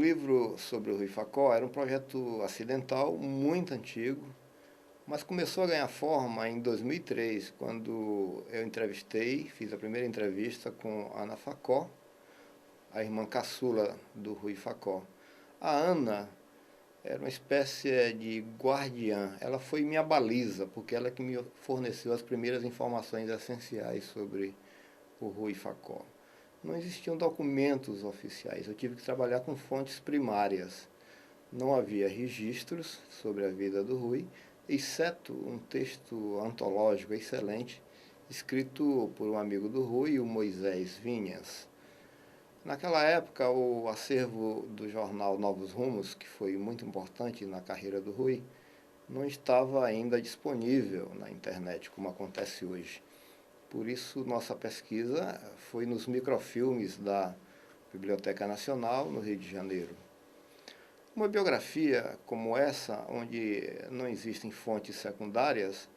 livro sobre o Rui Facó era um projeto acidental, muito antigo, mas começou a ganhar forma em 2003, quando eu fiz a primeira entrevista com Ana Facó, a irmã caçula do Rui Facó. A Ana era uma espécie de guardiã, ela foi minha baliza, porque ela que me forneceu as primeiras informações essenciais sobre o Rui Facó. Não existiam documentos oficiais, eu tive que trabalhar com fontes primárias. Não havia registros sobre a vida do Rui, exceto um texto antológico excelente, escrito por um amigo do Rui, o Moisés Vinhas. Naquela época, o acervo do jornal Novos Rumos, que foi muito importante na carreira do Rui, não estava ainda disponível na internet, como acontece hoje. Por isso, nossa pesquisa foi nos microfilmes da Biblioteca Nacional, no Rio de Janeiro. Uma biografia como essa, onde não existem fontes secundárias,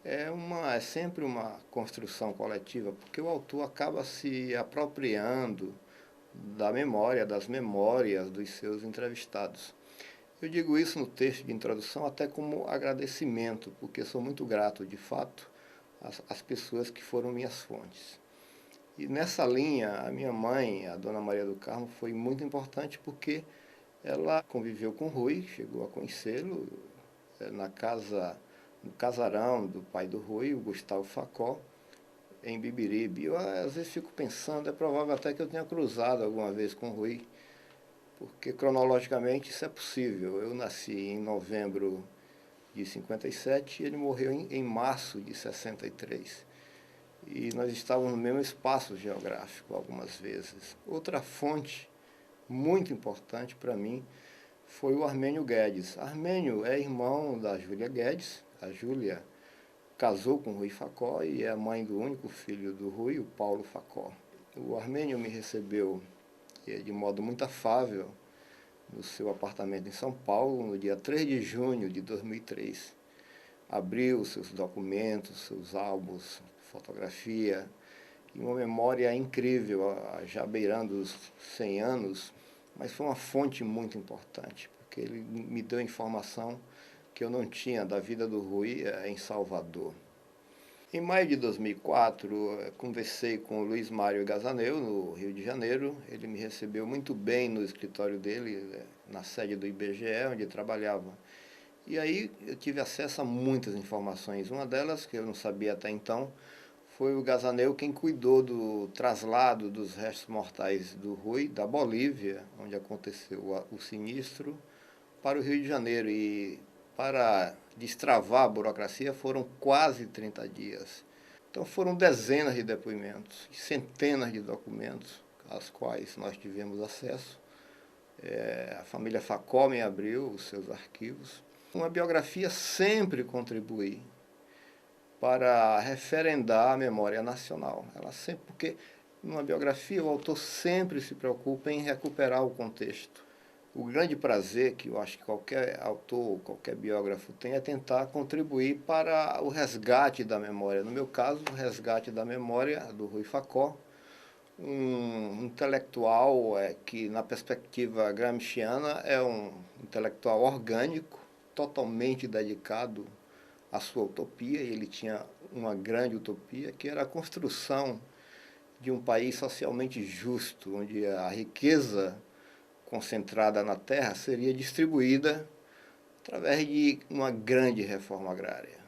é sempre uma construção coletiva, porque o autor acaba se apropriando das memórias dos seus entrevistados. Eu digo isso no texto de introdução até como agradecimento, porque sou muito grato, de fato, às pessoas que foram minhas fontes. E nessa linha, a minha mãe, a dona Maria do Carmo, foi muito importante porque ela conviveu com o Rui, chegou a conhecê-lo no casarão do pai do Rui, o Gustavo Facó, em Bibiribe. Eu às vezes fico pensando, é provável até que eu tenha cruzado alguma vez com o Rui, porque cronologicamente isso é possível. Eu nasci em novembro de 57 e ele morreu em março de 63. E nós estávamos no mesmo espaço geográfico algumas vezes. Outra fonte muito importante para mim foi o Armênio Guedes. Armênio é irmão da Júlia Guedes. A Júlia casou com o Rui Facó e é a mãe do único filho do Rui, o Paulo Facó. O Armênio me recebeu de modo muito afável no seu apartamento em São Paulo, no dia 3 de junho de 2003. Abriu seus documentos, seus álbuns, fotografia, e uma memória incrível, já beirando os 100 anos, mas foi uma fonte muito importante, porque ele me deu informação que eu não tinha da vida do Rui em Salvador. Em maio de 2004, conversei com o Luiz Mário Gazaneu, no Rio de Janeiro. Ele me recebeu muito bem no escritório dele, na sede do IBGE, onde trabalhava. E aí eu tive acesso a muitas informações. Uma delas, que eu não sabia até então, foi o Gazaneu quem cuidou do traslado dos restos mortais do Rui, da Bolívia, onde aconteceu o sinistro, para o Rio de Janeiro. E para destravar a burocracia foram quase 30 dias. Então foram dezenas de depoimentos, centenas de documentos aos quais nós tivemos acesso. A família Facó me abriu os seus arquivos. Uma biografia sempre contribui para referendar a memória nacional. Porque numa biografia o autor sempre se preocupa em recuperar o contexto. O grande prazer que eu acho que qualquer autor, qualquer biógrafo tem é tentar contribuir para o resgate da memória. No meu caso, o resgate da memória do Rui Facó, um intelectual que, na perspectiva gramsciana, é um intelectual orgânico, totalmente dedicado à sua utopia. E ele tinha uma grande utopia, que era a construção de um país socialmente justo, onde a riqueza concentrada na terra seria distribuída através de uma grande reforma agrária.